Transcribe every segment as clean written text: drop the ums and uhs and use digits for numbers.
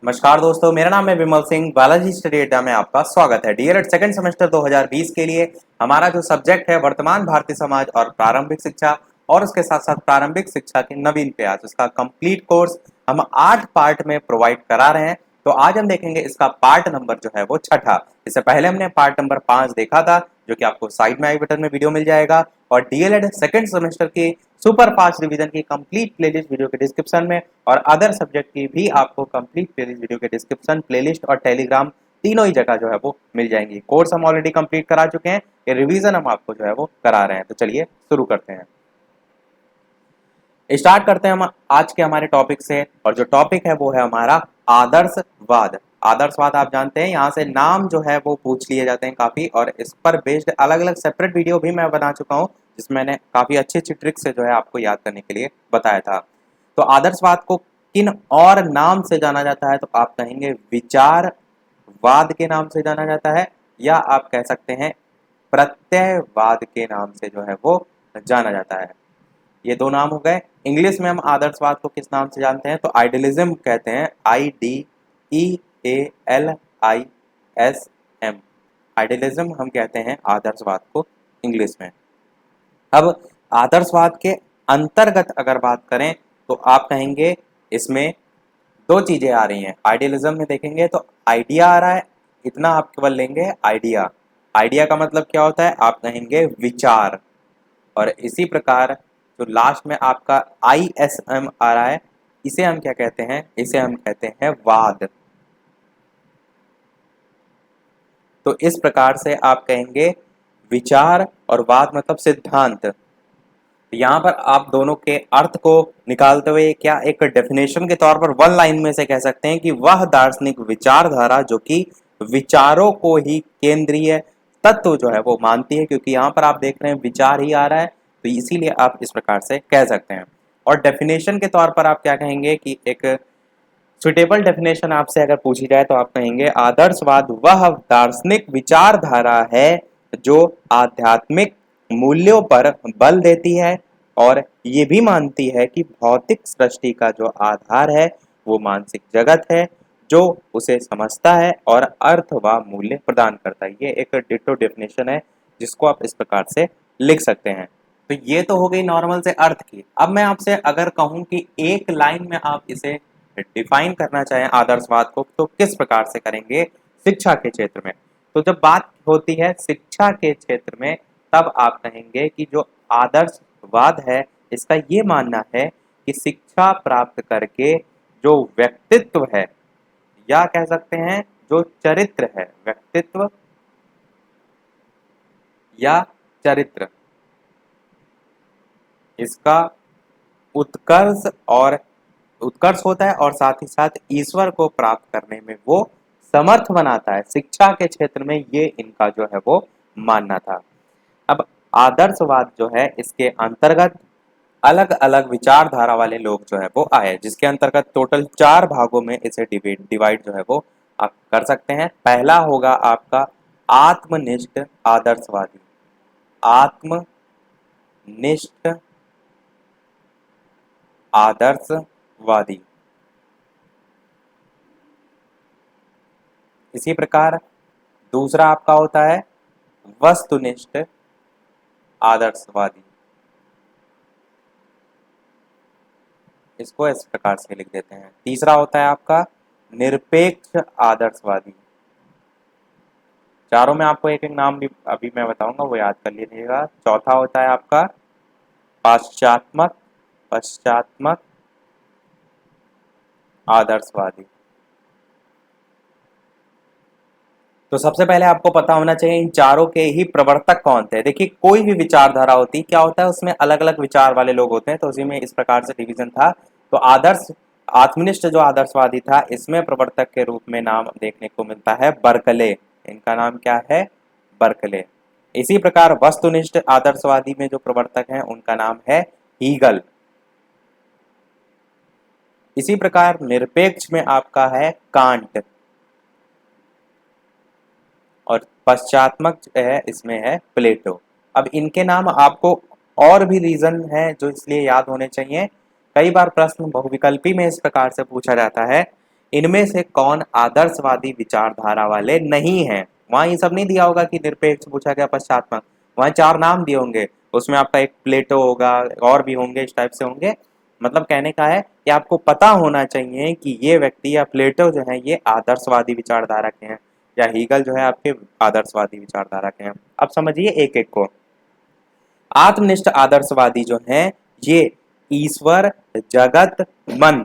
नमस्कार दोस्तों, मेरा नाम है विमल सिंह। बालाजी स्टडी अड्डा में आपका स्वागत है। डीएलएड सेकंड सेमेस्टर 2020 के लिए हमारा जो सब्जेक्ट है वर्तमान भारतीय समाज और प्रारंभिक शिक्षा और उसके साथ साथ प्रारंभिक शिक्षा के नवीन प्रयास, उसका कंप्लीट कोर्स हम 8 पार्ट में प्रोवाइड करा रहे हैं। तो आज हम देखेंगे इसका पार्ट नंबर जो है वो छठा। इससे पहले हमने पार्ट नंबर 5 देखा था, जो कि आपको साइड में आई बटन में वीडियो मिल जाएगा। और डीएलएड सेकंड सेमेस्टर की सुपर फास्ट रिवीजन की कंप्लीट प्लेलिस्ट वीडियो के डिस्क्रिप्शन में और अदर सब्जेक्ट की भी आपको कंप्लीट प्लेलिस्ट वीडियो के डिस्क्रिप्शन, प्लेलिस्ट और टेलीग्राम तीनों ही जगह जो है वो मिल जाएंगी। कोर्स हम ऑलरेडी कंप्लीट करा चुके हैं, ये रिवीजन हम आपको जो है वो करा रहे हैं। तो चलिए शुरू करते हैं। स्टार्ट करते हैं हम आज के हमारे टॉपिक से, और जो टॉपिक है वो है हमारा आदर्शवाद। आदर्शवाद आप जानते हैं, यहाँ से नाम जो है वो पूछ लिए जाते हैं काफी, और इस पर बेस्ड अलग अलग सेपरेट वीडियो भी मैं बना चुका हूँ, जिसमें मैंने काफी अच्छी अच्छी ट्रिक से जो है आपको याद करने के लिए बताया था। तो आदर्शवाद को किन और नाम से जाना जाता है, तो आप कहेंगे विचारवाद के नाम से जाना जाता है, या आप कह सकते हैं प्रत्ययवाद के नाम से जो है वो जाना जाता है। ये दो नाम हो गए। इंग्लिश में हम आदर्शवाद को किस नाम से जानते हैं, तो आइडियलिज्म कहते हैं। IDEALISM, आइडियलिज्म हम कहते हैं आदर्शवाद को इंग्लिश में। अब आदर्शवाद के अंतर्गत अगर बात करें तो आप कहेंगे इसमें दो चीजें आ रही हैं। आइडियलिज्म में देखेंगे तो आइडिया आ रहा है, इतना आप केवल लेंगे आइडिया। आइडिया का मतलब क्या होता है, आप कहेंगे विचार। और इसी प्रकार जो लास्ट में आपका ISM आ रहा है, इसे हम क्या कहते हैं, इसे हम कहते हैं वाद। तो इस प्रकार से आप कहेंगे विचार और वाद मतलब सिद्धांत। यहाँ पर आप दोनों के अर्थ को निकालते हुए क्या एक डेफिनेशन के तौर पर वन लाइन में से कह सकते हैं कि वह दार्शनिक विचारधारा जो कि विचारों को ही केंद्रीय तत्व जो है वो मानती है, क्योंकि यहाँ पर आप देख रहे हैं विचार ही आ रहा है, तो इसीलिए आप इस प्रकार से कह सकते हैं। और डेफिनेशन के तौर पर आप क्या कहेंगे कि एक सुटेबल डेफिनेशन आपसे अगर पूछी जाए तो आप कहेंगे आदर्शवाद वह दार्शनिक विचारधारा है जो आध्यात्मिक मूल्यों पर बल देती है और ये भी मानती है कि भौतिक सृष्टि का जो आधार है वो मानसिक जगत है, जो उसे समझता है और अर्थ व मूल्य प्रदान करता है। ये एक डिटो डेफिनेशन है जिसको आप इस प्रकार से लिख सकते हैं। तो ये तो हो गई नॉर्मल से अर्थ की। अब मैं आपसे अगर कहूं कि एक लाइन में आप इसे डिफाइन करना चाहें आदर्शवाद को, तो किस प्रकार से करेंगे शिक्षा के क्षेत्र में। तो जब बात होती है शिक्षा के क्षेत्र में, तब आप कहेंगे कि जो आदर्शवाद है इसका ये मानना है कि शिक्षा प्राप्त करके जो व्यक्तित्व है, या कह सकते हैं जो चरित्र है, व्यक्तित्व या चरित्र, इसका उत्कर्ष और उत्कर्ष होता है और साथ ही साथ ईश्वर को प्राप्त करने में वो समर्थ बनाता है। शिक्षा के क्षेत्र में ये इनका जो है वो मानना था। अब आदर्शवाद जो है इसके अंतर्गत अलग अलग विचारधारा वाले लोग जो है वो आए, जिसके अंतर्गत टोटल 4 भागों में इसे डिवाइड जो है वो आप कर सकते हैं। पहला होगा आपका आत्मनिष्ठ आदर्शवादी। आत्मनिष्ठ आदर्शवादी। इसी प्रकार दूसरा आपका होता है वस्तुनिष्ठ आदर्शवादी। इसको इस प्रकार से लिख देते हैं। तीसरा होता है आपका निरपेक्ष आदर्शवादी। चारों में आपको एक एक नाम भी अभी मैं बताऊंगा, वो याद कर लीजिएगा। चौथा होता है आपका पाश्चात्मक पश्चात्मक आदर्शवादी। तो सबसे पहले आपको पता होना चाहिए इन चारों के ही प्रवर्तक कौन थे। देखिए कोई भी विचारधारा होती क्या होता है, उसमें अलग अलग विचार वाले लोग होते हैं, तो उसी में इस प्रकार से डिवीजन था। तो आदर्श आत्मनिष्ठ जो आदर्शवादी था, इसमें प्रवर्तक के रूप में नाम देखने को मिलता है बर्कले। इनका नाम क्या है, बर्कले। इसी प्रकार वस्तुनिष्ठ आदर्शवादी में जो प्रवर्तक हैं उनका नाम है हीगल। इसी प्रकार निरपेक्ष में आपका है कांट, और पश्चात्मक है इसमें है प्लेटो। अब इनके नाम आपको और भी रीजन है जो इसलिए याद होने चाहिए। कई बार प्रश्न बहुविकल्पी में इस प्रकार से पूछा जाता है इनमें से कौन आदर्शवादी विचारधारा वाले नहीं हैं। वहां ये सब नहीं दिया होगा कि निरपेक्ष पूछा गया पश्चात्मक, वहां 4 नाम दिए होंगे, उसमें आपका एक प्लेटो होगा, और भी होंगे, इस टाइप से होंगे। मतलब कहने का है कि आपको पता होना चाहिए कि ये व्यक्ति या प्लेटो जो है ये आदर्शवादी विचारधारा के हैं, या हीगल जो है आपके आदर्शवादी विचारधारा के हैं। अब समझिए एक एक को। आत्मनिष्ठ आदर्शवादी जो हैं ये ईश्वर, जगत, मन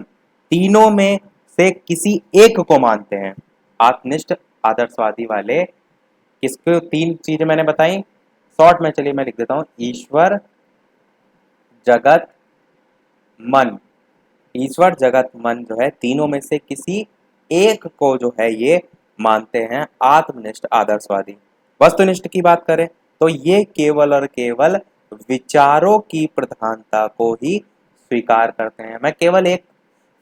तीनों में से किसी एक को मानते हैं। आत्मनिष्ठ आदर्शवादी वाले किसको, 3 चीजें मैंने बताई शॉर्ट में, चलिए मैं लिख देता हूं। ईश्वर, जगत, मन। ईश्वर, जगत, मन जो है तीनों में से किसी एक को जो है ये मानते हैं आत्मनिष्ठ आदर्शवादी। वस्तुनिष्ठ की बात करें तो ये केवल और केवल विचारों की प्रधानता को ही स्वीकार करते हैं। मैं केवल एक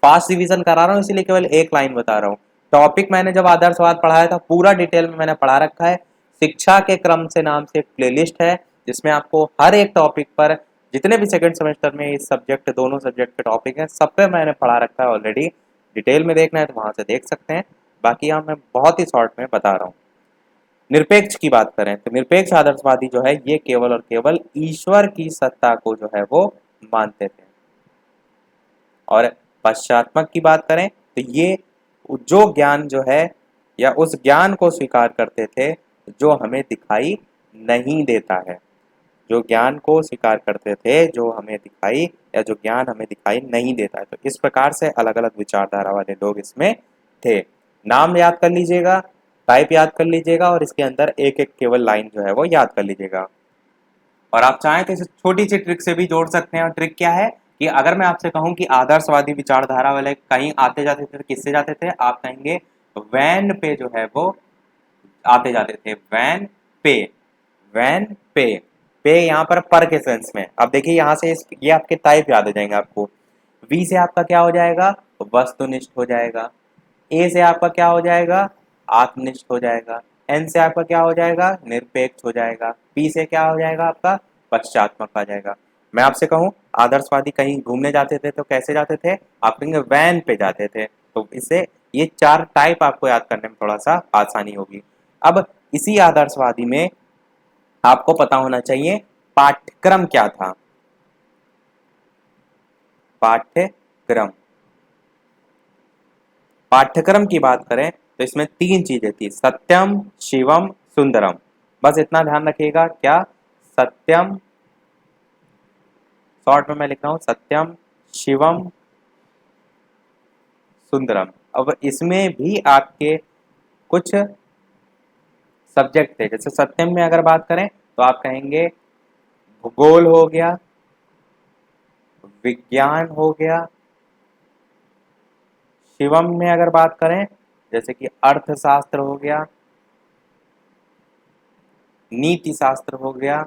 फास्ट रिवीजन करा रहा हूं, इसीलिए केवल एक लाइन बता रहा हूं। टॉपिक मैंने जब आदर्शवाद पढ़ाया था पूरा डिटेल में मैंने पढ़ा रखा है। शिक्षा के क्रम से नाम से एक प्लेलिस्ट है जिसमें आपको हर एक टॉपिक पर, जितने भी सेकंड सेमेस्टर में इस सब्जेक्ट, दोनों सब्जेक्ट के टॉपिक हैं, सब पे मैंने पढ़ा रखा है ऑलरेडी। डिटेल में देखना है तो वहां से देख सकते हैं। बाकी यहाँ मैं बहुत ही शॉर्ट में बता रहा हूँ। निरपेक्ष की बात करें तो निरपेक्ष आदर्शवादी जो है ये केवल और केवल ईश्वर की सत्ता को जो है वो मानते थे। और पश्चात्मक की बात करें तो ये जो ज्ञान जो है या उस ज्ञान को स्वीकार करते थे जो हमें दिखाई नहीं देता है। जो ज्ञान को स्वीकार करते थे जो हमें दिखाई, या जो ज्ञान हमें दिखाई नहीं देता है। तो इस प्रकार से अलग अलग विचारधारा वाले लोग इसमें थे। नाम याद कर लीजिएगा, टाइप याद कर लीजिएगा, और इसके अंदर एक एक केवल लाइन जो है वो याद कर लीजिएगा। और आप चाहें तो इसे छोटी सी ट्रिक से भी जोड़ सकते हैं। और ट्रिक क्या है कि अगर मैं आपसे कहूं कि आदर्शवादी विचारधारा वाले कहीं आते जाते थे, किससे जाते थे, आप कहेंगे वैन पे जो है वो आते जाते थे। वैन पे, वैन पे यहाँ पर के सेंस में। अब देखिए यहाँ से ये आपके टाइप याद हो जाएंगे आपको। वी से आपका क्या हो जाएगा, वस्तुनिष्ठ हो जाएगा। ए से आपका क्या हो जाएगा, आत्मनिष्ठ हो जाएगा। एन से आपका क्या हो जाएगा, निरपेक्ष हो जाएगा। पी से क्या हो जाएगा आपका, पश्चात्मक आ जाएगा। मैं आपसे कहूं आदर्शवादी कहीं घूमने जाते थे तो कैसे जाते थे, आप कहेंगे वैन पे जाते थे। तो इससे ये 4 टाइप आपको याद करने में थोड़ा सा आसानी होगी। अब इसी आदर्शवादी में आपको पता होना चाहिए पाठ्यक्रम क्या था। पाठ्यक्रम, पाठ्यक्रम की बात करें तो इसमें 3 चीजें थी, सत्यम, शिवम, सुंदरम। बस इतना ध्यान रखिएगा, क्या, सत्यम, शॉर्ट में मैं लिख रहा हूं सत्यम, शिवम, सुंदरम। अब इसमें भी आपके कुछ सब्जेक्ट थे। जैसे सत्यम में अगर बात करें तो आप कहेंगे भूगोल हो गया, विज्ञान हो गया। शिवम में अगर बात करें जैसे कि अर्थशास्त्र हो गया, नीति शास्त्र हो गया।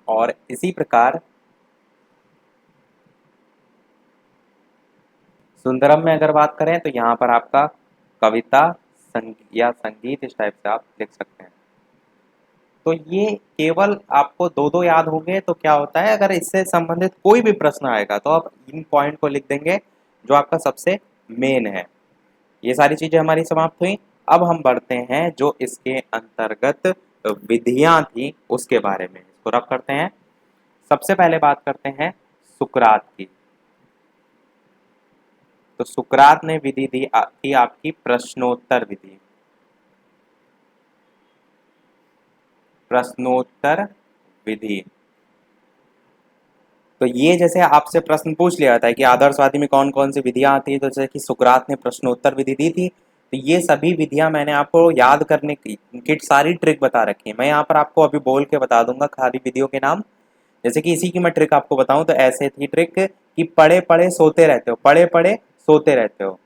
और इसी प्रकार सुंदरम में अगर बात करें तो यहाँ पर आपका कविता, या संगीत, इस टाइप से आप लिख सकते हैं। तो ये केवल आपको दो दो याद होंगे तो क्या होता है, अगर इससे संबंधित कोई भी प्रश्न आएगा तो आप इन पॉइंट को लिख देंगे जो आपका सबसे मेन है। ये सारी चीजें हमारी समाप्त हुई। अब हम बढ़ते हैं जो इसके अंतर्गत विधियां थी उसके बारे में, इसको रब करते हैं। सबसे पहले बात करते हैं सुकरात की। तो सुकरात ने विधि दी थी आपकी प्रश्नोत्तर विधि। प्रश्नोत्तर विधि, तो ये जैसे आपसे प्रश्न पूछ लिया जाता है कि आदर्शवादी में कौन कौन सी विधियां आती है, तो जैसे कि सुकरात ने प्रश्नोत्तर विधि दी थी, तो ये सभी विधियां मैंने आपको याद करने की सारी ट्रिक बता रखी है। मैं यहाँ पर आपको अभी बोल के बता दूंगा खाली विधियों के नाम। जैसे कि इसी की मैं ट्रिक आपको बताऊं तो ऐसे थी ट्रिक कि पढ़े पढ़े सोते रहते हो, पढ़े पढ़े सोते रहते हो।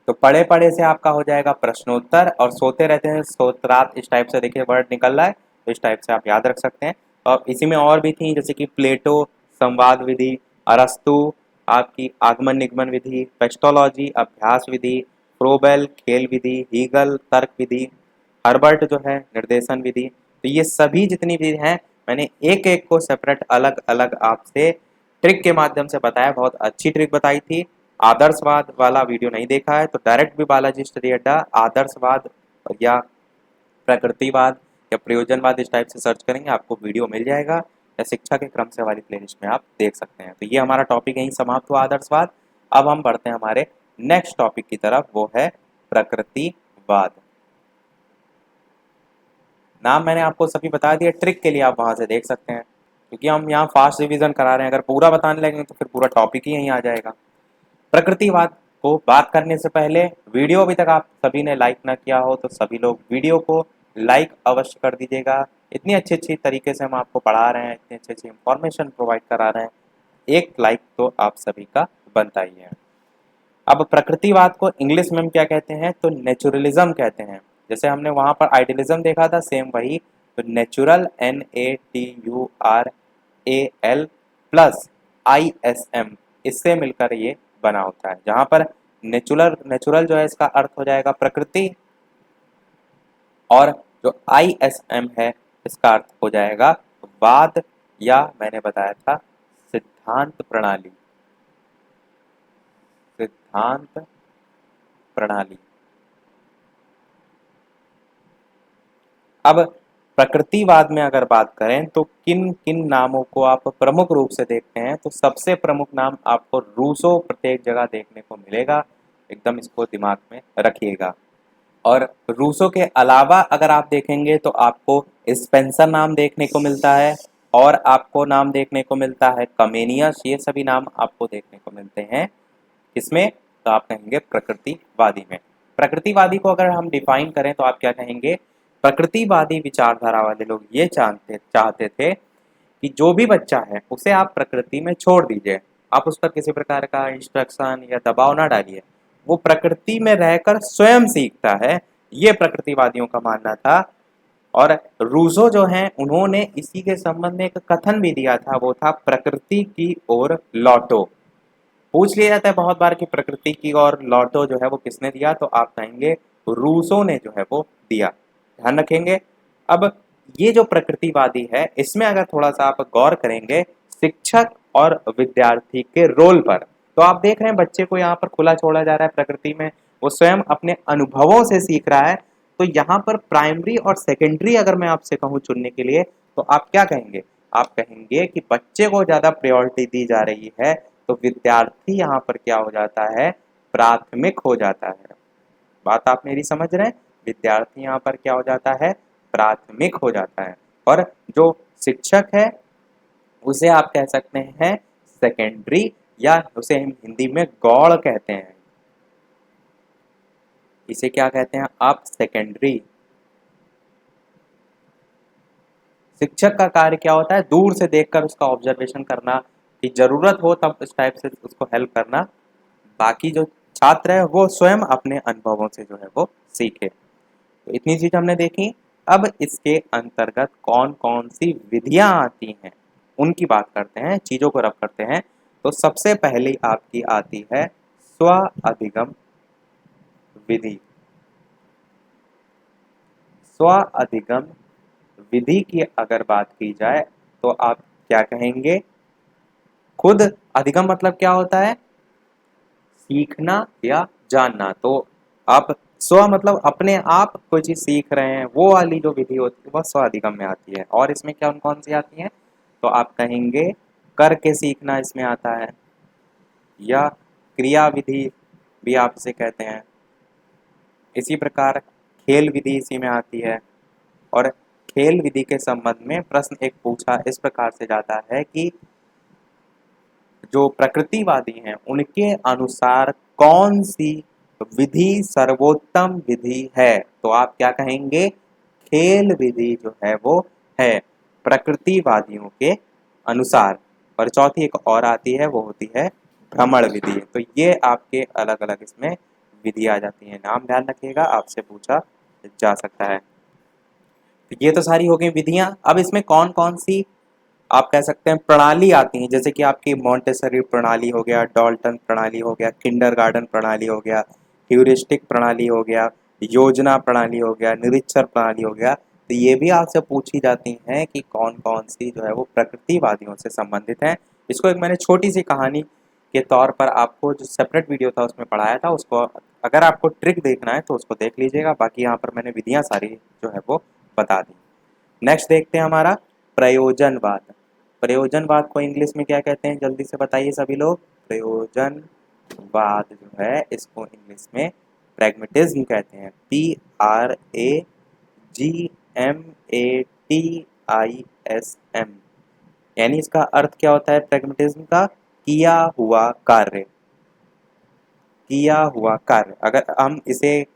तो पढ़े पढ़े से आपका हो जाएगा प्रश्नोत्तर, और सोते रहते हैं सोतरात, इस टाइप से देखिए वर्ड निकल रहा है, तो इस टाइप से आप याद रख सकते हैं। और इसी में और भी थी जैसे कि प्लेटो संवाद विधि, अरस्तु आपकी आगमन निगमन विधि, पेस्टोलॉजी अभ्यास विधि, फ्रोबेल खेल विधि, हीगल तर्क विधि, हर्बर्ट जो है निर्देशन विधि। तो ये सभी जितनी भी हैं मैंने एक एक को सेपरेट अलग अलग आपसे ट्रिक के माध्यम से बताया, बहुत अच्छी ट्रिक बताई थी। आदर्शवाद वाला वीडियो नहीं देखा है तो डायरेक्ट भी बालाजी स्टडी अड्डा आदर्शवाद या प्रकृतिवाद या प्रयोजनवाद इस टाइप से सर्च करेंगे, आपको वीडियो मिल जाएगा, या शिक्षा के क्रम से वाली प्लेलिस्ट में आप देख सकते हैं। तो ये हमारा टॉपिक यहीं समाप्त हुआ, आदर्शवाद। अब हम बढ़ते हैं हमारे नेक्स्ट टॉपिक की तरफ, वो है प्रकृतिवाद। नाम मैंने आपको सभी बता दिया, ट्रिक के लिए आप वहां से देख सकते हैं, क्योंकि हम यहाँ फास्ट रिवीजन करा रहे हैं। अगर पूरा बताने लगेंगे तो फिर पूरा टॉपिक ही यहीं आ जाएगा। प्रकृतिवाद को बात करने से पहले, वीडियो अभी तक आप सभी ने लाइक ना किया हो तो सभी लोग वीडियो को लाइक अवश्य कर दीजिएगा। इतनी अच्छी अच्छी तरीके से हम आपको पढ़ा रहे हैं, इतनी अच्छी अच्छी इंफॉर्मेशन प्रोवाइड करा रहे हैं, एक लाइक तो आप सभी का बनता ही है। अब प्रकृतिवाद को इंग्लिश में हम क्या कहते हैं, तो नेचुरलिज्म कहते हैं। जैसे हमने वहां पर आइडियलिज्म देखा था, सेम वही, तो नेचुरल NATURAL प्लस ISM, इससे मिलकर ये बना होता है, जहां पर नेचुरल नेचुरल जो है इसका अर्थ हो जाएगा प्रकृति, और जो ISM है इसका अर्थ हो जाएगा वाद, या मैंने बताया था सिद्धांत प्रणाली, सिद्धांत प्रणाली। अब प्रकृतिवाद में अगर बात करें तो किन किन नामों को आप प्रमुख रूप से देखते हैं, तो सबसे प्रमुख नाम आपको रूसो प्रत्येक जगह देखने को मिलेगा, एकदम इसको दिमाग में रखिएगा। और रूसो के अलावा अगर आप देखेंगे तो आपको स्पेंसर नाम देखने को मिलता है, और आपको नाम देखने को मिलता है कमेनियस, ये सभी नाम आपको देखने को मिलते हैं किसमें, तो आप कहेंगे प्रकृतिवादी में। प्रकृतिवादी को अगर हम डिफाइन करें तो आप क्या कहेंगे, प्रकृतिवादी विचारधारा वाले लोग ये चाहते थे कि जो भी बच्चा है उसे आप प्रकृति में छोड़ दीजिए, आप उस पर किसी प्रकार का इंस्ट्रक्शन या दबाव ना डालिए, वो प्रकृति में रहकर स्वयं सीखता है, ये प्रकृतिवादियों का मानना था। और रूसो जो हैं उन्होंने इसी के संबंध में एक कथन भी दिया था, वो था प्रकृति की ओर लौटो। पूछ लिया जाता है बहुत बार कि प्रकृति की ओर लौटो जो है वो किसने दिया, तो आप कहेंगे रूसो ने जो है वो दिया, ध्यान रखेंगे। अब ये जो प्रकृतिवादी है इसमें अगर थोड़ा सा आप गौर करेंगे शिक्षक और विद्यार्थी के रोल पर, तो आप देख रहे हैं बच्चे को यहाँ पर खुला छोड़ा जा रहा है प्रकृति में, वो स्वयं अपने अनुभवों से सीख रहा है। तो यहाँ पर प्राइमरी और सेकेंडरी अगर मैं आपसे कहूँ चुनने के लिए, तो आप क्या कहेंगे, आप कहेंगे कि बच्चे को ज्यादा प्रायोरिटी दी जा रही है, तो विद्यार्थी यहाँ पर क्या हो जाता है, प्राथमिक हो जाता है। बात आप मेरी समझ रहे हैं, विद्यार्थी यहाँ पर क्या हो जाता है, प्राथमिक हो जाता है, और जो शिक्षक है उसे आप कह सकते हैं सेकेंडरी, या उसे हम हिंदी में गौड़ कहते हैं, इसे क्या कहते हैं आप, सेकेंडरी। शिक्षक का कार्य क्या होता है, दूर से देखकर उसका ऑब्जर्वेशन करना, कि जरूरत हो तब इस टाइप से उसको हेल्प करना, बाकी जो छात्र है वो स्वयं अपने अनुभवों से जो है वो सीखे। तो इतनी चीज हमने देखी। अब इसके अंतर्गत कौन कौन सी विधियां आती हैं उनकी बात करते हैं, चीजों को रब करते हैं। तो सबसे पहली आपकी आती है स्व अधिगम विधि। स्व अधिगम विधि की अगर बात की जाए तो आप क्या कहेंगे, खुद अधिगम मतलब क्या होता है, सीखना या जानना। तो आप स्व मतलब अपने आप कोई चीज सीख रहे हैं, वो वाली जो विधि होती है वह स्व अधिगम में आती है। और इसमें क्या कौन सी आती है, तो आप कहेंगे करके सीखना इसमें आता है, या क्रिया विधि भी आप इसे कहते हैं। इसी प्रकार खेल विधि इसी में आती है। और खेल विधि के संबंध में प्रश्न एक पूछा इस प्रकार से जाता है कि जो प्रकृतिवादी हैं उनके अनुसार कौन सी विधि सर्वोत्तम विधि है, तो आप क्या कहेंगे, खेल विधि जो है वो है प्रकृतिवादियों के अनुसार। और चौथी एक और आती है, वो होती है भ्रमण विधि। तो ये आपके अलग अलग इसमें विधि आ जाती है, नाम ध्यान रखिएगा, आपसे पूछा जा सकता है। तो ये तो सारी हो गई विधियां। अब इसमें कौन कौन सी आप कह सकते हैं प्रणाली आती हैं, जैसे कि आपकी मॉन्टेसरी प्रणाली हो गया, डाल्टन प्रणाली हो गया, किंडरगार्टन प्रणाली हो गया, ह्यूरिस्टिक प्रणाली हो गया, योजना प्रणाली हो गया, निरीक्षर प्रणाली हो गया। तो ये भी आपसे पूछी जाती हैं कि कौन कौन सी जो है वो प्रकृतिवादियों से संबंधित हैं। इसको एक मैंने छोटी सी कहानी के तौर पर आपको जो सेपरेट वीडियो था उसमें पढ़ाया था, उसको अगर आपको ट्रिक देखना है तो उसको देख लीजिएगा। बाकी यहाँ पर मैंने विधियाँ सारी जो है वो बता दी। नेक्स्ट देखते हैं हमारा प्रयोजनवाद। प्रयोजनवाद को इंग्लिश में क्या कहते हैं, जल्दी से बताइए सभी लोग। प्रयोजनवाद जो है इसको इंग्लिश में प्रैग्मेटिज्म कहते हैं। PRAGMATISM, यानी इसका अर्थ क्या होता है प्रैग्मेटिज्म का, किया हुआ कार्य। किया हुआ कार्य, अगर हम इसे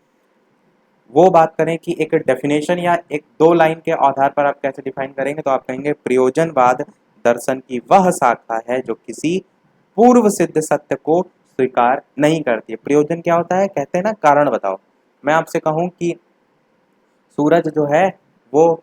वो बात करें कि एक डेफिनेशन या एक दो लाइन के आधार पर आप कैसे डिफाइन करेंगे, तो आप कहेंगे प्रयोजनवाद दर्शन की वह शाखा है जो किसी पूर्व सिद्ध सत्य को स्वीकार नहीं करती है। प्रयोजन क्या होता है, कहते हैं ना कारण बताओ। मैं आपसे कहूं कि सूरज जो है वो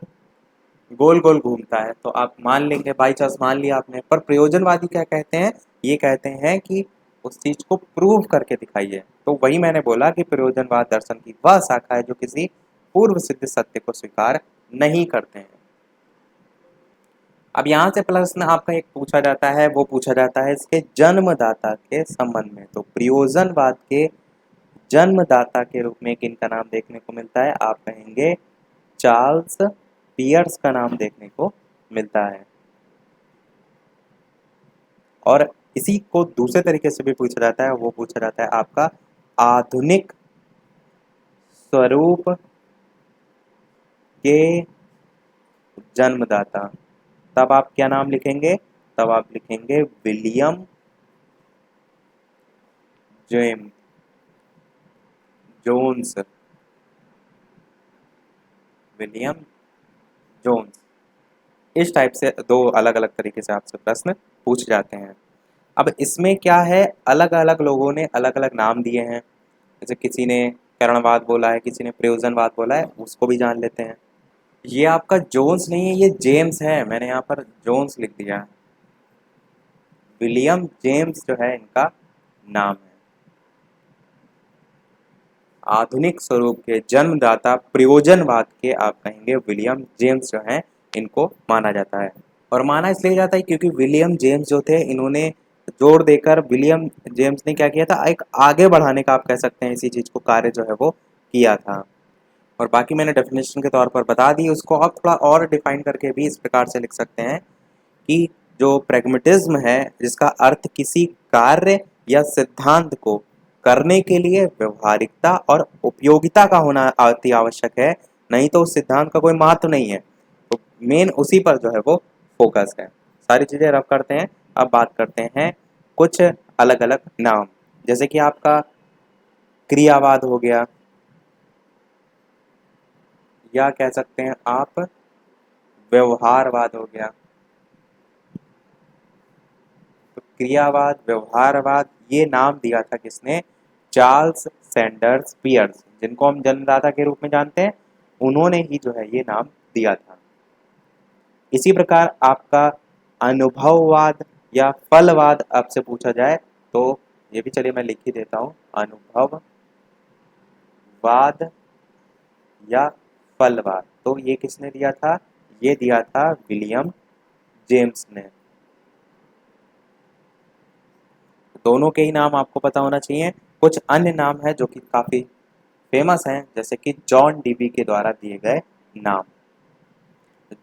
गोल गोल घूमता है, तो आप मान लेंगे, बाई चांस मान लिया आपने। पर प्रयोजनवादी क्या कहते हैं, ये कहते हैं कि उस चीज को प्रूव करके दिखाइए। तो वही मैंने बोला कि प्रयोजनवाद दर्शन की वह शाखा है जो किसी पूर्व सिद्ध सत्य को स्वीकार नहीं करते हैं। अब यहाँ से प्रश्न आपका एक पूछा जाता है, वो पूछा जाता है इसके जन्मदाता के संबंध में। तो प्रयोजनवाद के जन्मदाता के रूप में किनका नाम देखने को मिलता है, आप कहेंगे चार्ल्स पियर्स का नाम देखने को मिलता है। और इसी को दूसरे तरीके से भी पूछा जाता है, वो पूछा जाता है आपका आधुनिक स्वरूप के जन्मदाता। तब आप क्या नाम लिखेंगे, तब आप लिखेंगे William James Jones. William Jones. इस टाइप से दो अलग अलग तरीके से आपसे प्रश्न पूछ जाते हैं। अब इसमें क्या है, अलग अलग लोगों ने अलग अलग नाम दिए हैं। जैसे किसी ने करणवाद बोला है, किसी ने प्रयोजनवाद बोला है, उसको भी जान लेते हैं। ये आपका जोन्स नहीं है, ये जेम्स है। मैंने यहाँ पर जोन्स लिख दिया है। विलियम जेम्स जो है इनका नाम है। आधुनिक स्वरूप के जन्मदाता प्रयोजनवाद के आप कहेंगे विलियम जेम्स जो हैं, इनको माना जाता है। और माना इसलिए जाता है क्योंकि विलियम जेम्स जो थे, इन्होंने जोर देकर, विलियम जेम्स ने क्या किया था, एक आगे बढ़ाने का आप कह सकते हैं इसी चीज को कार्य जो है वो किया था। और बाकी मैंने डेफिनेशन के तौर पर बता दी, उसको आप थोड़ा और डिफाइन करके भी इस प्रकार से लिख सकते हैं कि जो प्रैग्मेटिज्म है, जिसका अर्थ किसी कार्य या सिद्धांत को करने के लिए व्यवहारिकता और उपयोगिता का होना अति आवश्यक है, नहीं तो उस सिद्धांत का कोई महत्व नहीं है। तो मेन उसी पर जो है वो फोकस है। सारी चीजें रब करते हैं। अब बात करते हैं कुछ अलग अलग नाम। जैसे कि आपका क्रियावाद हो गया, या कह सकते हैं आप व्यवहारवाद हो गया। तो क्रियावाद, व्यवहारवाद, ये नाम दिया था किसने, चार्ल्स सैंडर्स पियर्स, जिनको हम जन्मदाता के रूप में जानते हैं। उन्होंने ही जो है ये नाम दिया था। इसी प्रकार आपका अनुभववाद या फलवाद आपसे पूछा जाए तो ये भी चलिए मैं लिख ही देता हूँ, अनुभववाद या फलवाद। तो ये किसने दिया था, ये दिया था विलियम जेम्स ने। दोनों के ही नाम आपको पता होना चाहिए। कुछ अन्य नाम है जो कि काफी फेमस हैं, जैसे कि जॉन डीबी के द्वारा दिए गए नाम।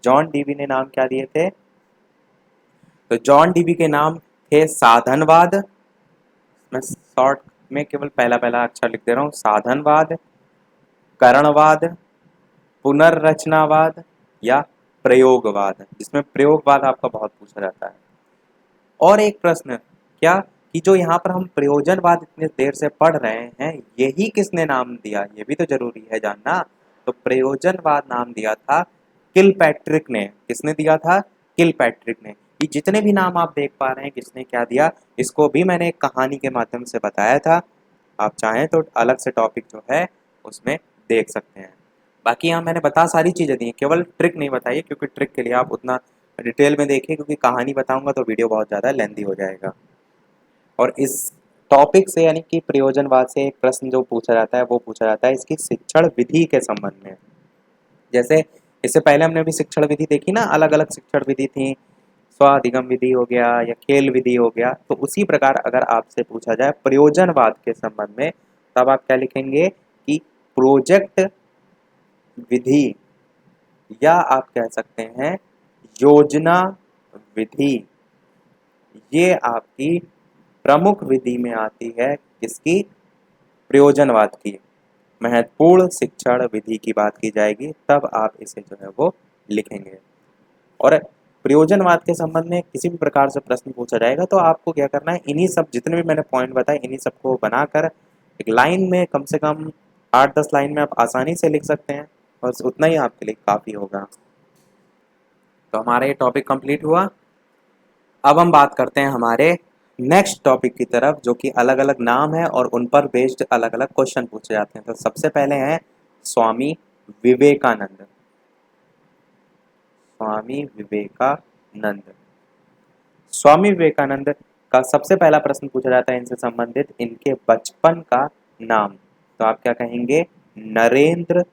जॉन डीबी ने नाम क्या दिए थे, तो जॉन डीबी के नाम थे साधनवाद। मैं शॉर्ट में केवल पहला पहला अक्षर लिख दे रहा हूँ, साधनवाद, करणवाद, पुनर्रचनावाद या प्रयोगवाद, जिसमें प्रयोगवाद आपका बहुत पूछा जाता है। और एक प्रश्न क्या, कि जो यहाँ पर हम प्रयोजनवाद इतने देर से पढ़ रहे हैं, यही किसने नाम दिया, ये भी तो जरूरी है जानना। तो प्रयोजनवाद नाम दिया था किलपैट्रिक ने। किसने दिया था, किलपैट्रिक ने। ये जितने भी नाम आप देख पा रहे हैं किसने क्या दिया, इसको भी मैंने एक कहानी के माध्यम से बताया था। आप चाहें तो अलग से टॉपिक जो है उसमें देख सकते हैं। बाकी यहाँ मैंने बता सारी चीज़ें दी हैं, केवल ट्रिक नहीं बताई, क्योंकि ट्रिक के लिए आप उतना डिटेल में देखिए, क्योंकि कहानी बताऊंगा तो वीडियो बहुत ज़्यादा लेंदी हो जाएगा। और इस टॉपिक से यानी कि प्रयोजनवाद से एक प्रश्न जो पूछा जाता है वो पूछा जाता है इसकी शिक्षण विधि के संबंध में। जैसे इससे पहले हमने भी शिक्षण विधि देखी ना, अलग अलग शिक्षण विधि थी, स्वाधिगम विधि हो गया या खेल विधि हो गया। तो उसी प्रकार अगर आपसे पूछा जाए प्रयोजनवाद के संबंध में, तब आप क्या लिखेंगे कि प्रोजेक्ट विधि, या आप कह सकते हैं योजना विधि, ये आपकी प्रमुख विधि में आती है। किसकी? प्रयोजनवाद की। महत्वपूर्ण शिक्षण विधि की बात की जाएगी तब आप इसे जो है वो लिखेंगे। और प्रयोजनवाद के संबंध में किसी भी प्रकार से प्रश्न पूछा जाएगा तो आपको क्या करना है, इन्हीं सब जितने भी मैंने पॉइंट बताए इन्हीं सबको बनाकर एक लाइन में कम से कम 8-10 लाइन में आप आसानी से लिख सकते हैं, बस उतना ही आपके लिए काफ़ी होगा। तो हमारा ये टॉपिक कंप्लीट हुआ। अब हम बात करते हैं हमारे नेक्स्ट टॉपिक की तरफ, जो कि अलग अलग नाम है और उन पर बेस्ड अलग अलग क्वेश्चन पूछे जाते हैं। तो सबसे पहले हैं स्वामी विवेकानंद। स्वामी विवेकानंद, स्वामी विवेकानंद का सबसे पहला प्रश्न पूछा जाता है इनसे संबंधित, इनके बचपन का नाम। तो आप क्या कहेंगे? नरेंद्र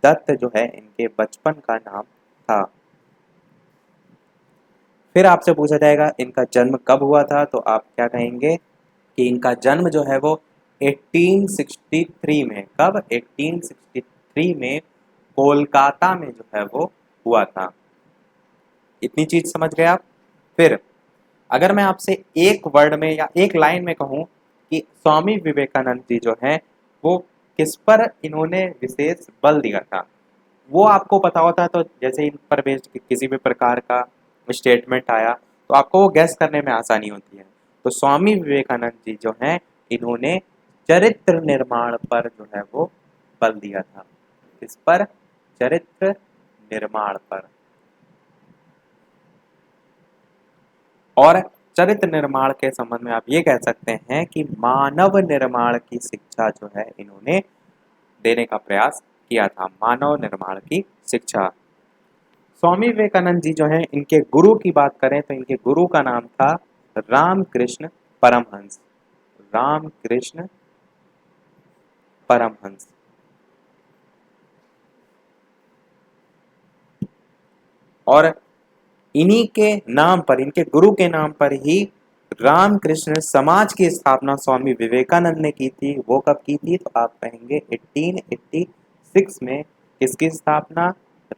दत्त जो है इनके बचपन का नाम था। फिर आपसे पूछा जाएगा इनका जन्म कब हुआ था। तो आप क्या कहेंगे कि इनका जन्म जो है वो 1863 में, कब? 1863 में कोलकाता में जो है वो हुआ था। इतनी चीज समझ गए आप। फिर अगर मैं आपसे एक वर्ड में या एक लाइन में कहूं कि स्वामी विवेकानंद जी जो हैं वो किस पर इन्होंने विशेष बल दिया था, वो आपको पता होता है तो जैसे इन पर बेस्ड किसी भी प्रकार का स्टेटमेंट आया तो आपको वो गैस करने में आसानी होती है। तो स्वामी विवेकानंद जी जो हैं इन्होंने चरित्र निर्माण पर जो है वो बल दिया था। इस पर? चरित्र निर्माण पर। और चरित्र निर्माण के संबंध में आप ये कह सकते हैं कि मानव निर्माण की शिक्षा जो है इन्होंने देने का प्रयास किया था। मानव निर्माण की शिक्षा। स्वामी विवेकानंद जी जो हैं इनके गुरु की बात करें तो इनके गुरु का नाम था रामकृष्ण परमहंस। रामकृष्ण परमहंस। और इन्हीं के नाम पर, इनके गुरु के नाम पर ही रामकृष्ण समाज की स्थापना स्वामी विवेकानंद ने की थी। वो कब की थी? तो आप कहेंगे 1886 में। किसकी स्थापना?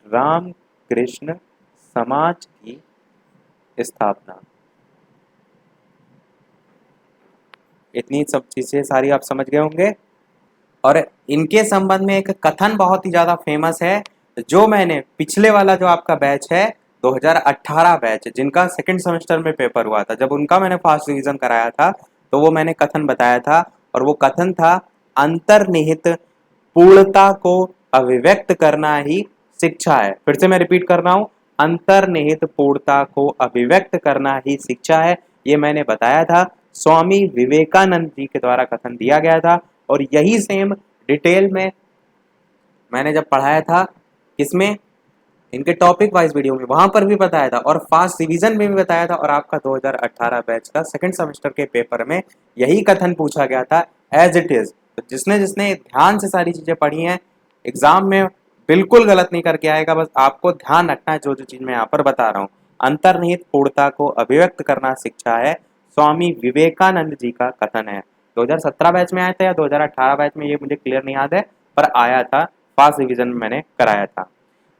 रामकृष्ण समाज की स्थापना। इतनी सब चीजें सारी आप समझ गए होंगे। और इनके संबंध में एक कथन बहुत ही ज्यादा फेमस है, जो मैंने पिछले वाला जो आपका बैच है 2018 बैच, जिनका सेकंड सेमेस्टर में पेपर हुआ था, जब उनका मैंने फास्ट रिवीजन कराया था तो वो मैंने कथन बताया था। और वो कथन था, अंतर्निहित पूर्णता को अभिव्यक्त करना ही शिक्षा है। फिर से मैं रिपीट कर रहा हूं, अंतर्निहित पूर्णता को अभिव्यक्त करना ही शिक्षा है। ये मैंने बताया था, स्वामी विवेकानंद जी के द्वारा कथन दिया गया था। और यही सेम डिटेल में मैंने जब पढ़ाया था, किसमें? इनके टॉपिक वाइज वीडियो में, वहां पर भी बताया था और फास्ट रिवीजन में भी बताया था। और आपका 2018 बैच का सेकंड सेमेस्टर के पेपर में यही कथन पूछा गया था एज इट इज। तो जिसने जिसने ध्यान से सारी चीजें पढ़ी हैं, एग्जाम में बिल्कुल गलत नहीं करके आएगा। बस आपको ध्यान रखना है जो जो चीज मैं यहाँ पर बता रहा हूँ। अंतर्निहित पूर्णता को अभिव्यक्त करना शिक्षा है, स्वामी विवेकानंद जी का कथन है। 2017 बैच में आया था या 2018 बैच में, ये मुझे क्लियर नहीं याद है, पर आया था, फास्ट रिवीजन में मैंने कराया था।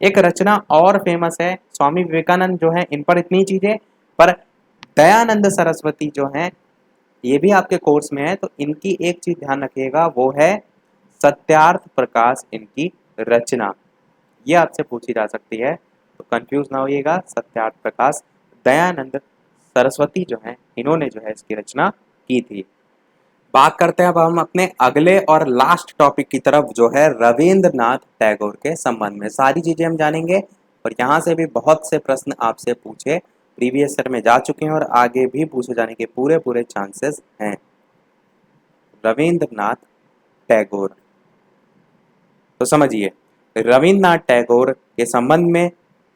एक रचना और फेमस है, स्वामी विवेकानंद जो है इन पर इतनी चीजें, पर दयानंद सरस्वती जो हैं ये भी आपके कोर्स में है। तो इनकी एक चीज ध्यान रखिएगा, वो है सत्यार्थ प्रकाश, इनकी रचना। ये आपसे पूछी जा सकती है, तो कंफ्यूज ना होइएगा। सत्यार्थ प्रकाश, दयानंद सरस्वती जो है इन्होंने जो है इसकी रचना की थी। बात करते हैं अब हम अपने अगले और लास्ट टॉपिक की तरफ, जो है रविंद्रनाथ टैगोर के संबंध में। सारी चीजें हम जानेंगे और यहाँ से भी बहुत से प्रश्न आपसे पूछे प्रीवियस ईयर में जा चुके हैं और आगे भी पूछे जाने के पूरे पूरे चांसेस हैं। रविंद्रनाथ टैगोर, तो समझिए रविंद्रनाथ टैगोर के संबंध में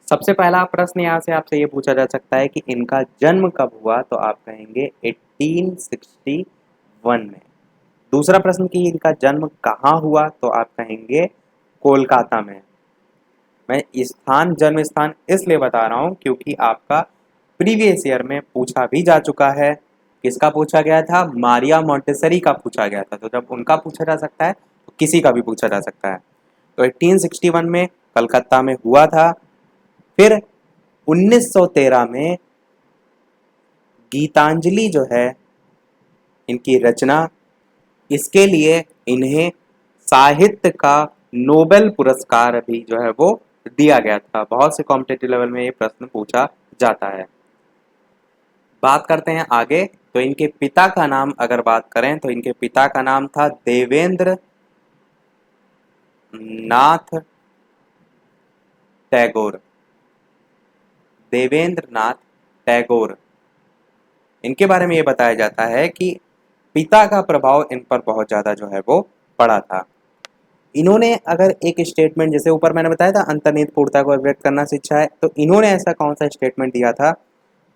सबसे पहला प्रश्न यहाँ से आपसे ये पूछा जा सकता है कि इनका जन्म कब हुआ। तो आप कहेंगे 1861 में। दूसरा प्रश्न कि इनका जन्म कहाँ हुआ, तो आप कहेंगे कोलकाता में। मैं स्थान, जन्म स्थान इसलिए बता रहा हूँ क्योंकि आपका प्रीवियस ईयर में पूछा भी जा चुका है। किसका पूछा गया था? मारिया मॉन्टेसरी का पूछा गया था। तो जब उनका पूछा जा सकता है तो किसी का भी पूछा जा सकता है। तो 1861 में कलकत्ता में हुआ था। फिर 1913 में गीतांजलि जो है इनकी रचना, इसके लिए इन्हें साहित्य का नोबेल पुरस्कार भी जो है वो दिया गया था। बहुत से कॉम्पिटेटिव लेवल में ये प्रश्न पूछा जाता है। बात करते हैं आगे। तो इनके पिता का नाम अगर बात करें तो इनके पिता का नाम था देवेंद्र नाथ टैगोर। देवेंद्र नाथ टैगोर। इनके बारे में ये बताया जाता है कि पिता का प्रभाव इन पर बहुत ज़्यादा जो है वो पड़ा था। इन्होंने अगर एक स्टेटमेंट, जैसे ऊपर मैंने बताया था अंतर्निहित पूर्णता को अभिव्यक्त करना शिक्षा है, तो इन्होंने ऐसा कौन सा स्टेटमेंट दिया था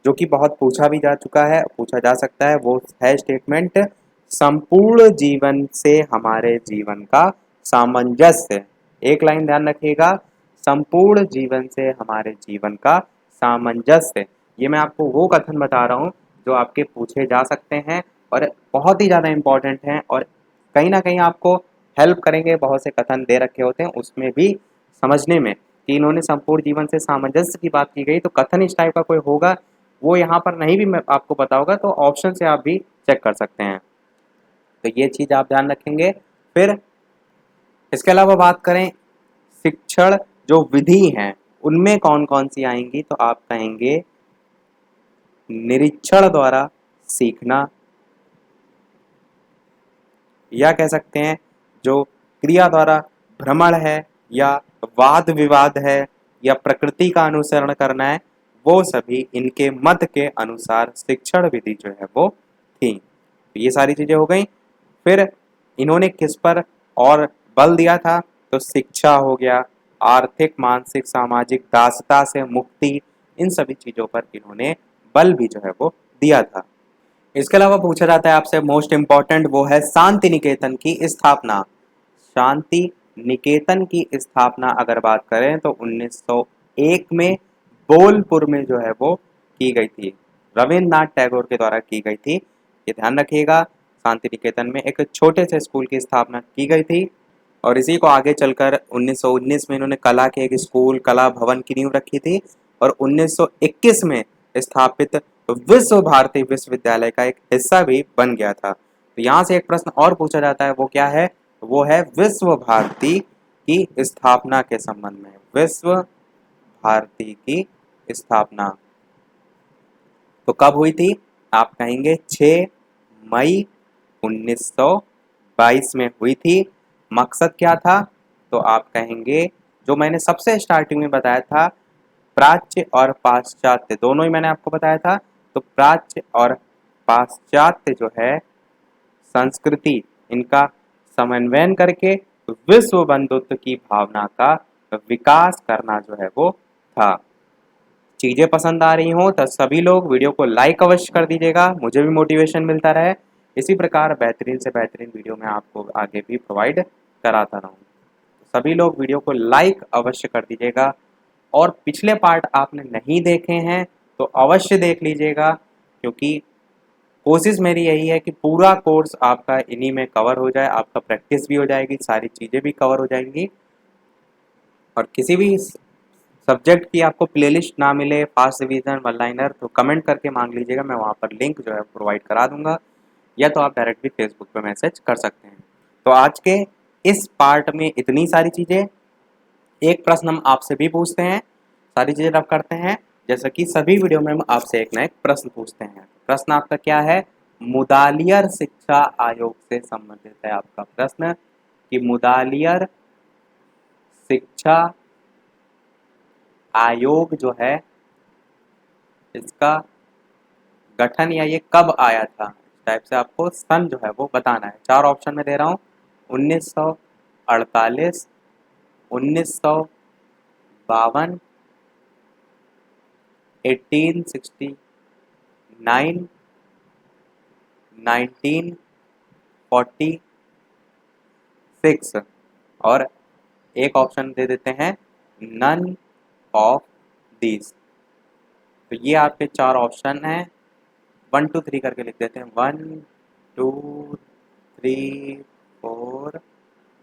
जो कि बहुत पूछा भी जा चुका है, पूछा जा सकता है? वो है स्टेटमेंट, संपूर्ण जीवन से हमारे जीवन का सामंजस्य। एक लाइन ध्यान रखिएगा, संपूर्ण जीवन से हमारे जीवन का सामंजस्य। ये मैं आपको वो कथन बता रहा हूँ जो आपके पूछे जा सकते हैं और बहुत ही ज़्यादा इंपॉर्टेंट हैं और कहीं ना कहीं आपको हेल्प करेंगे। बहुत से कथन दे रखे होते हैं उसमें भी समझने में कि इन्होंने संपूर्ण जीवन से सामंजस्य की बात की गई, तो कथन इस टाइप का कोई होगा, वो यहाँ पर नहीं भी मैं आपको पता होगा तो ऑप्शन से आप भी चेक कर सकते हैं। तो ये चीज़ आप ध्यान रखेंगे। फिर इसके अलावा बात करें शिक्षण जो विधि हैं उनमें कौन कौन सी आएंगी, तो आप कहेंगे निरीक्षण द्वारा सीखना, या कह सकते हैं जो क्रिया द्वारा भ्रमण है, या वाद विवाद है, या प्रकृति का अनुसरण करना है, वो सभी इनके मत के अनुसार शिक्षण विधि जो है वो थी। तो ये सारी चीजें हो गई। फिर इन्होंने किस पर और बल दिया था? तो शिक्षा हो गया, आर्थिक मानसिक सामाजिक दासता से मुक्ति, इन सभी चीजों पर इन्होंने बल भी जो है वो दिया था। इसके अलावा पूछा जाता है आपसे मोस्ट इंपॉर्टेंट, वो है शांति निकेतन की स्थापना। शांति निकेतन की स्थापना अगर बात करें तो 1901 में बोलपुर में जो है वो की गई थी, रविन्द्रनाथ टैगोर के द्वारा की गई थी। ये ध्यान रखिएगा, शांति निकेतन में एक छोटे से स्कूल की स्थापना की गई थी और इसी को आगे चलकर 1919 में इन्होंने कला के एक स्कूल, कला भवन की नींव रखी थी और 1921 में स्थापित विश्व भारती विश्वविद्यालय का एक हिस्सा भी बन गया था। तो यहाँ से एक प्रश्न और पूछा जाता है, वो क्या है? वो है विश्व भारती की स्थापना के संबंध में। विश्व भारती की स्थापना तो कब हुई थी? आप कहेंगे 6 मई 1922 में हुई थी। मकसद क्या था? तो आप कहेंगे जो मैंने सबसे स्टार्टिंग में बताया था, प्राच्य और पाश्चात्य दोनों ही मैंने आपको बताया था। तो प्राच्य और पाश्चात्य जो है संस्कृति, इनका समन्वयन करके विश्व बंधुत्व की भावना का विकास करना जो है वो था। चीज़ें पसंद आ रही हो तो सभी लोग वीडियो को लाइक अवश्य कर दीजिएगा, मुझे भी मोटिवेशन मिलता रहे। इसी प्रकार बेहतरीन से बेहतरीन वीडियो मैं आपको आगे भी प्रोवाइड कराता रहूँ। सभी लोग वीडियो को लाइक अवश्य कर दीजिएगा और पिछले पार्ट आपने नहीं देखे हैं तो अवश्य देख लीजिएगा, क्योंकि कोशिश मेरी यही है कि पूरा कोर्स आपका इन्हीं में कवर हो जाए, आपका प्रैक्टिस भी हो जाएगी, सारी चीज़ें भी कवर हो जाएंगी। और किसी भी सब्जेक्ट की आपको प्लेलिस्ट ना मिले, फास्ट रिवीजन, वन लाइनर, तो कमेंट करके मांग लीजिएगा, मैं वहाँ पर लिंक जो है प्रोवाइड करा दूंगा, या तो आप डायरेक्टली फेसबुक पे मैसेज कर सकते हैं। तो आज के इस पार्ट में इतनी सारी चीज़ें। एक प्रश्न हम आपसे भी पूछते हैं, सारी चीज़ें रब करते हैं, जैसा कि सभी वीडियो में हम आपसे एक ना एक प्रश्न पूछते हैं। प्रश्न आपका क्या है? मुदालियर शिक्षा आयोग से संबंधित है आपका प्रश्न कि मुदालियर शिक्षा आयोग जो है इसका गठन या ये कब आया था, इस टाइप से आपको सन जो है वो बताना है। 4 ऑप्शन में दे रहा हूँ, 1948, 1952, 1869, 1946 और एक ऑप्शन दे देते हैं नन ऑफ दीज। तो ये आपके 4 ऑप्शन हैं, 1 2 3 करके लिख देते हैं, 1 2 3 4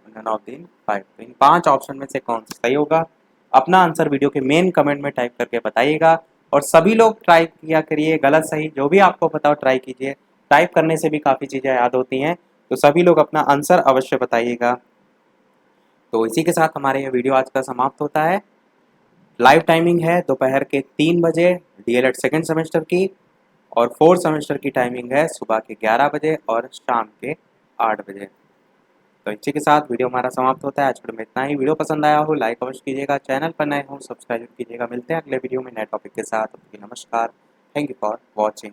नन ऑफ द 5। तो इन 5 ऑप्शन में से कौन सा सही होगा? अपना आंसर वीडियो के मेन कमेंट में टाइप करके बताइएगा। और सभी लोग ट्राई किया करिए, गलत सही जो भी आपको पता हो ट्राई कीजिए। टाइप करने से भी काफ़ी चीज़ें याद होती हैं। तो सभी लोग अपना आंसर अवश्य बताइएगा। तो इसी के साथ हमारे ये वीडियो आज का समाप्त होता है। लाइव टाइमिंग है दोपहर के 3 बजे डीएलएड सेकेंड सेमेस्टर की, और फोर्थ सेमेस्टर की टाइमिंग है सुबह के 11 बजे और शाम के 8 बजे। तो इसी के साथ वीडियो हमारा समाप्त होता है। आज वीडियो में इतना ही। वीडियो पसंद आया हो लाइक अवश्य कीजिएगा, चैनल पर नए हो सब्सक्राइब कीजिएगा। मिलते हैं अगले वीडियो में नए टॉपिक के साथ। नमस्कार, थैंक यू फॉर वॉचिंग।